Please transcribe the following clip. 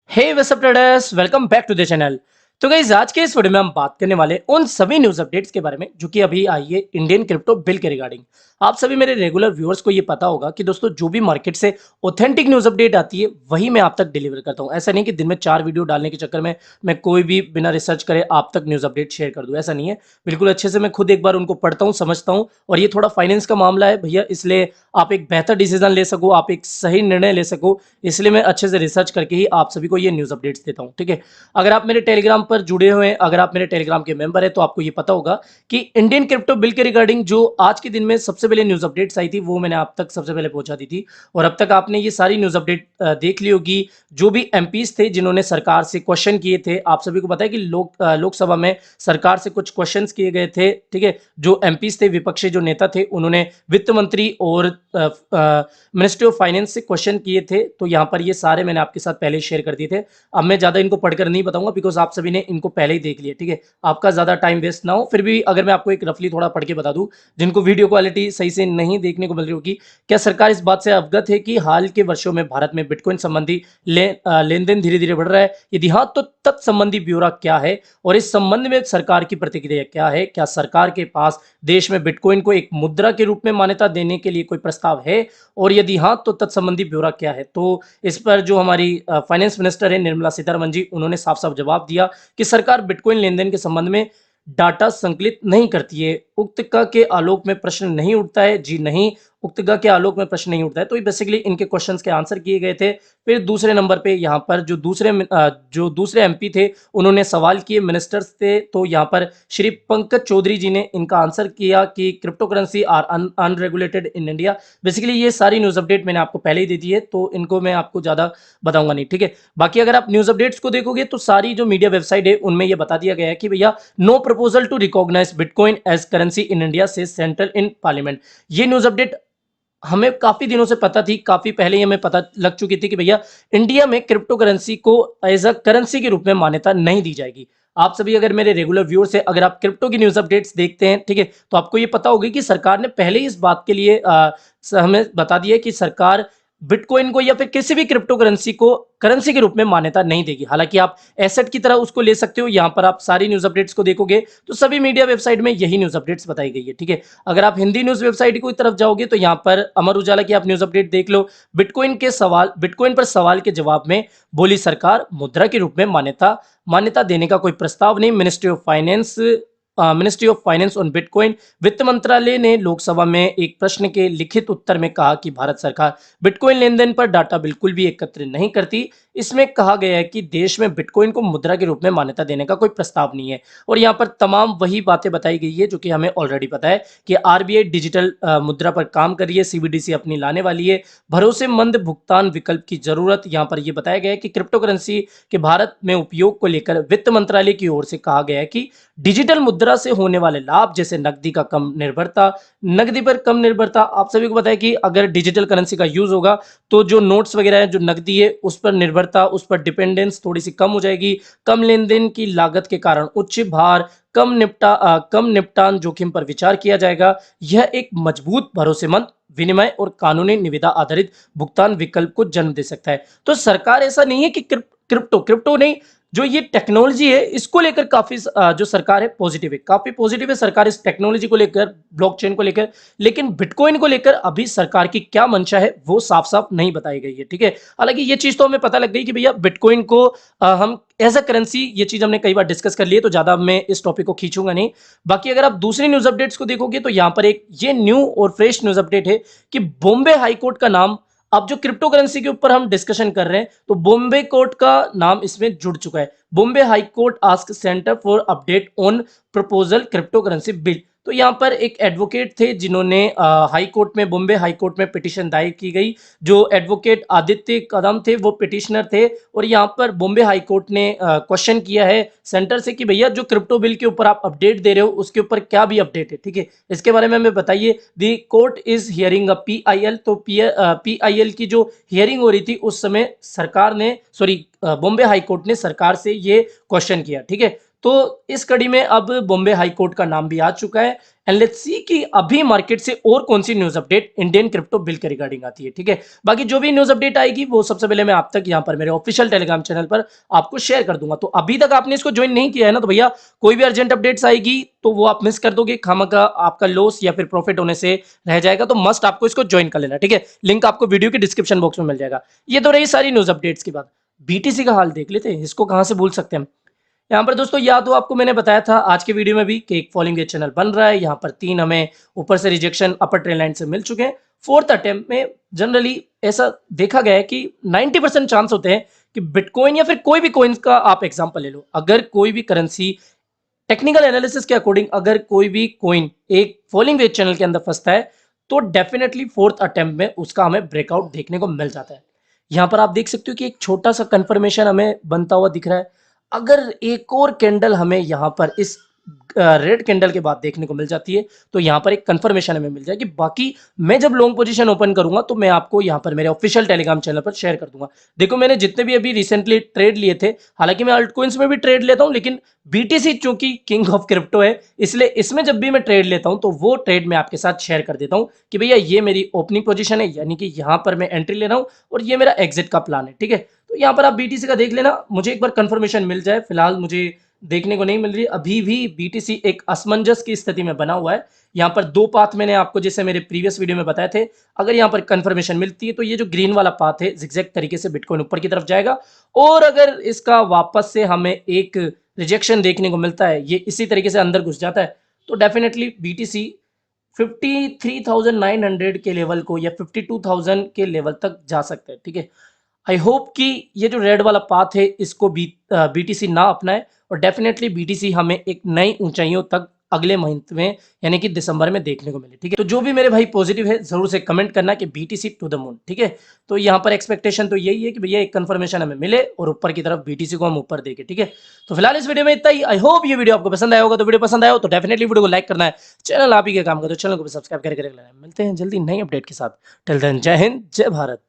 Hey what's up traders, welcome back to the channel. तो guys, आज के इस वीडियो में हम बात करने वाले उन सभी न्यूज़ अपडेट्स के बारे में जो कि अभी आई है इंडियन क्रिप्टो बिल के रिगार्डिंग। आप सभी मेरे रेगुलर व्यूअर्स को ये पता होगा कि दोस्तों जो भी मार्केट से ऑथेंटिक न्यूज़ अपडेट आती है वही मैं आप तक डिलीवर करता हूँ। ऐसा नहीं कि दिन में 4 वीडियो डालने के चक्कर में मैं कोई भी बिना रिसर्च करे आप तक न्यूज़ अपडेट शेयर कर दूँ, ऐसा नहीं है। बिल्कुल अच्छे से मैं खुद एक बार उनको पढ़ता हूँ, समझता हूँ, और ये थोड़ा फाइनेंस का मामला है भैया, इसलिए आप एक बेहतर डिसीजन ले सको, आप एक सही निर्णय ले सको, इसलिए मैं अच्छे से रिसर्च करके ही आप सभी को ये न्यूज़ अपडेट्स देता हूँ, ठीक है। अगर आप मेरे टेलीग्राम पर जुड़े हुए हैं, अगर आप मेरे टेलीग्राम के मेंबर हैं, तो आपको ये पता होगा कि इंडियन क्रिप्टो बिल के रिगार्डिंग जो आज के दिन में सबसे पहले न्यूज़ अपडेट्स आई थी वो मैंने आप तक सबसे पहले पहुंचा दी थी। और अब तक आपने ये सारी न्यूज़ अपडेट देख ली होगी। जो भी एमपीज थे जिन्होंने सरकार से क्वेश्चन किए थे, आप सभी को पता है कि लोकसभा में सरकार से कुछ क्वेश्चन किए गए थे, ठीक है। जो एमपीज थे, विपक्षी जो नेता थे, उन्होंने वित्त मंत्री और मिनिस्ट्री ऑफ फाइनेंस से क्वेश्चन किए थे। तो यहाँ पर ये सारे मैंने आपके साथ पहले शेयर कर दिए थे। अब मैं ज़्यादा इनको पढ़कर नहीं बताऊंगा बिकॉज आप सभी ने इनको पहले ही देख लिया, ठीक है। आपका ज़्यादा टाइम वेस्ट ना हो। फिर भी अगर मैं आपको एक रफली थोड़ा पढ़ के बता दूं, जिनको वीडियो क्वालिटी सही से नहीं देखने को मिल रही होगी, क्या सरकार इस बात से अवगत है कि हाल के वर्षों में भारत में बिटकॉइन संबंधी लेन देन धीरे धीरे बढ़ रहा है? यदि हाँ, तो तत्संबंधी ब्यौरा क्या है और इस संबंध में सरकार की प्रतिक्रिया क्या है? क्या सरकार के पास देश में बिटकॉइन को एक मुद्रा के रूप में मान्यता देने के लिए कोई प्रस्ताव है, और यदि हाँ, तो तत्संबंधी ब्यौरा क्या है? तो इस पर जो हमारी फाइनेंस मिनिस्टर है निर्मला सीतारमण जी, उन्होंने साफ साफ जवाब दिया कि सरकार बिटकॉइन लेन देन के संबंध में डाटा संकलित नहीं करती है। उक्तका के आलोक में प्रश्न नहीं उठता है? जी नहीं, उक्तका के आलोक में प्रश्न नहीं उठता है। तो ये बेसिकली इनके क्वेश्चंस के आंसर किए गए थे। फिर दूसरे नंबर पे यहाँ पर जो दूसरे एमपी थे, उन्होंने सवाल किए, मिनिस्टर्स थे। तो यहाँ पर श्री पंकज चौधरी जी ने इनका आंसर किया कि cryptocurrency are unregulated in India. Basically ये सारी न्यूज़ अपडेट मैंने आपको पहले ही दे दी है, तो इनको मैं आपको ज़्यादा बताऊंगा नहीं, ठीक है। बाकी अगर आप न्यूज़ अपडेट्स को देखोगे तो सारी जो मीडिया वेबसाइट है उनमें ये बता दिया गया है कि भैया, no proposal to recognise bitcoin as currency in India से सेंट्रल इन पार्लियामेंट। ये न्यूज़ अपडेट हमें काफी दिनों से पता थी, काफी पहले ही हमें पता लग चुकी थी कि भैया, इंडिया में क्रिप्टो करेंसी को एज अ करेंसी के रूप में मान्यता नहीं दी जाएगी। आप सभी अगर मेरे रेगुलर व्यूअर्स हैं, अगर आप क्रिप्टो की न्यूज़ अपडेट्स देखते हैं, ठीक है, तो आपको ये पता होगी कि सरकार ने पहले ही इस बात के लिए हमें बता दिया कि सरकार बिटकॉइन को या फिर किसी भी क्रिप्टो करेंसी को करेंसी के रूप में मान्यता नहीं देगी। हालांकि आप एसेट की तरह उसको ले सकते हो। यहाँ पर आप सारी न्यूज़ अपडेट्स को देखोगे तो सभी मीडिया वेबसाइट में यही न्यूज़ अपडेट्स बताई गई है, ठीक है। अगर आप हिंदी न्यूज़ वेबसाइट की तरफ जाओगे तो यहाँ पर अमर उजाला की आप न्यूज़ अपडेट देख लो। बिटकॉइन पर सवाल के जवाब में बोली सरकार, मुद्रा के रूप में मान्यता देने का कोई प्रस्ताव नहीं। Ministry of finance on bitcoin. वित्त मंत्रालय ने लोकसभा में एक प्रश्न के लिखित उत्तर में कहा कि भारत सरकार बिटकॉइन लेन देन पर डाटा बिल्कुल भी एकत्र नहीं करती। इसमें कहा गया है कि देश में बिटकॉइन को मुद्रा के रूप में मान्यता देने का कोई प्रस्ताव नहीं है। और यहाँ पर तमाम वही बातें बताई गई है जो कि हमें ऑलरेडी पता है कि आरबीआई डिजिटल मुद्रा पर काम कर रही है, सीबीडीसी अपनी लाने वाली है, भरोसेमंद भुगतान विकल्प की जरूरत। यहाँ पर यह बताया गया है कि क्रिप्टो करेंसी के भारत में उपयोग को लेकर वित्त मंत्रालय की ओर से कहा गया है कि डिजिटल मुद्रा से होने वाले लाभ, जैसे नकदी पर कम निर्भरता। आप सभी को पता है कि अगर डिजिटल करेंसी का यूज होगा तो जो नोट्स वगैरह है, जो नकदी है, उस पर निर्भरता, उस पर डिपेंडेंस थोड़ी सी कम हो जाएगी। कम लेन देन की लागत के कारण उच्च भार, कम निपटान जोखिम पर विचार किया जाएगा। यह एक मजबूत, भरोसेमंद विनिमय और कानूनी निविदा आधारित भुगतान विकल्प को जन्म दे सकता है। तो सरकार, ऐसा नहीं है कि क्रिप्टो नहीं, जो ये टेक्नोलॉजी है इसको लेकर काफी जो सरकार है पॉजिटिव है, काफी पॉजिटिव है सरकार इस टेक्नोलॉजी को लेकर, ब्लॉकचेन को लेकर। लेकिन बिटकॉइन को लेकर अभी सरकार की क्या मंशा है वो साफ साफ नहीं बताई गई है, ठीक है। हालांकि ये चीज तो हमें पता लग गई कि भैया, बिटकॉइन को हम एज अ करेंसी, ये चीज हमने कई बार डिस्कस कर ली है, तो ज्यादा मैं इस टॉपिक को खींचूंगा नहीं। बाकी अगर आप दूसरी न्यूज अपडेट्स को देखोगे तो यहाँ पर एक ये न्यू और फ्रेश न्यूज अपडेट है कि बॉम्बे हाईकोर्ट का नाम, अब जो क्रिप्टो करेंसी के ऊपर हम डिस्कशन कर रहे हैं, तो बॉम्बे कोर्ट का नाम इसमें जुड़ चुका है। Bombay high court ask centre for update on proposal crypto currency bill. तो यहाँ पर एक एडवोकेट थे जिन्होंने हाई कोर्ट में, बॉम्बे हाई कोर्ट में पिटीशन दायर की गई। जो एडवोकेट आदित्य कदम थे वो पिटिशनर थे, और यहाँ पर बॉम्बे हाई कोर्ट ने क्वेश्चन किया है सेंटर से कि भैया, जो क्रिप्टो बिल के ऊपर आप अपडेट दे रहे हो उसके ऊपर क्या भी अपडेट है, ठीक है, इसके बारे में हमें बताइए। The court is hearing a PIL. तो पीआईएल की जो हियरिंग हो रही थी उस समय सरकार ने, बॉम्बे हाई कोर्ट ने सरकार से ये क्वेश्चन किया, ठीक है। तो इस कड़ी में अब बॉम्बे हाई कोर्ट का नाम भी आ चुका है। एंड लेट्स सी कि अभी मार्केट से और कौन सी news update Indian crypto bill के रिगार्डिंग आती है। ठीक है, बाकी जो भी न्यूज अपडेट आएगी वो सबसे पहले मैं आप तक यहाँ पर मेरे ऑफिशियल टेलीग्राम चैनल पर आपको शेयर कर दूंगा। तो अभी तक आपने इसको ज्वाइन नहीं किया है ना, तो भैया कोई भी अर्जेंट अपडेट्स आएगी तो वो आप मिस कर दोगे, खामखा आपका लॉस या फिर प्रॉफिट होने से रह जाएगा। तो मस्ट आपको इसको ज्वाइन कर लेना। ठीक है, लिंक आपको वीडियो के डिस्क्रिप्शन बॉक्स में मिल जाएगा। ये तो रही सारी न्यूज अपडेट्स की बात। बीटीसी का हाल देख लेते हैं, इसको कहां से भूल सकते हैं हम। यहाँ पर दोस्तों या तो आपको मैंने बताया था आज के वीडियो में भी कि एक फॉलिंग वेज चैनल बन रहा है। यहाँ पर 3 हमें ऊपर से रिजेक्शन अपर ट्रेंड लाइन से मिल चुके हैं। फोर्थ अटेम्प्ट में जनरली ऐसा देखा गया है कि 90% चांस होते हैं कि बिटकॉइन या फिर कोई भी कॉइन का आप एग्जांपल ले लो, अगर कोई भी करेंसी टेक्निकल एनालिसिस के अकॉर्डिंग अगर कोई भी कॉइन एक फॉलिंग वेज चैनल के अंदर फंसता है तो डेफिनेटली फोर्थ अटेम्प्ट में उसका हमें ब्रेकआउट देखने को मिल जाता है। यहाँ पर आप देख सकते हो कि एक छोटा सा कंफर्मेशन हमें बनता हुआ दिख रहा है। अगर एक और कैंडल हमें यहाँ पर इस रेड कैंडल के बाद देखने को मिल जाती है तो यहाँ पर एक कंफर्मेशन हमें मिल जाएगी। बाकी मैं जब लॉन्ग पोजीशन ओपन करूंगा तो मैं आपको यहाँ पर मेरे ऑफिशियल टेलीग्राम चैनल पर शेयर कर दूंगा। देखो मैंने जितने भी अभी रिसेंटली ट्रेड लिए थे, हालांकि मैं अल्ट कॉइन्स में भी ट्रेड लेता हूं, लेकिन बीटीसी चूंकि किंग ऑफ क्रिप्टो है इसलिए इसमें जब भी मैं ट्रेड लेता हूं तो वो ट्रेड मैं आपके साथ शेयर कर देता हूं कि भैया ये मेरी ओपनिंग पोजीशन है, यानी कि यहाँ पर मैं एंट्री ले रहा हूं और ये मेरा एग्जिट का प्लान है। ठीक है, तो यहाँ पर आप बीटीसी का देख लेना, मुझे एक बार कंफर्मेशन मिल जाए। फिलहाल मुझे देखने को नहीं मिल रही, अभी भी बीटीसी एक असमंजस की स्थिति में बना हुआ है। यहाँ पर 2 पाथ मैंने आपको जैसे मेरे प्रीवियस वीडियो में बताए थे, अगर यहाँ पर कंफर्मेशन मिलती है तो ये जो ग्रीन वाला पाथ है जिगजैग तरीके से बिटकॉइन ऊपर की तरफ जाएगा, और अगर इसका वापस से हमें एक रिजेक्शन देखने को मिलता है, ये इसी तरीके से अंदर घुस जाता है, तो डेफिनेटली बीटीसी 53,900 के लेवल को या 52,000 के लेवल तक जा सकता है। ठीक है, आई होप कि ये जो रेड वाला पाथ है इसको बीटीसी ना अपनाए और डेफिनेटली बीटीसी हमें एक नई ऊंचाइयों तक अगले महीने में यानी कि दिसंबर में देखने को मिले। ठीक है, तो जो भी मेरे भाई पॉजिटिव है जरूर से कमेंट करना कि बीटीसी टू द मून। ठीक है, तो यहाँ पर एक्सपेक्टेशन तो यही है कि भैया एक कंफर्मेशन हमें मिले और ऊपर की तरफ बीटीसी को हम ऊपर देखें। ठीक है, तो फिलहाल इस वीडियो में इतना ही। आई होप ये वीडियो आपको पसंद आया होगा। तो वीडियो पसंद आया हो तो डेफिनेटली वीडियो को लाइक करना है, चैनल आप ही के काम का तो चैनल को भी सब्सक्राइब करके रख लेना है। मिलते हैं जल्दी नई अपडेट के साथ। टिल देन जय हिंद जय भारत।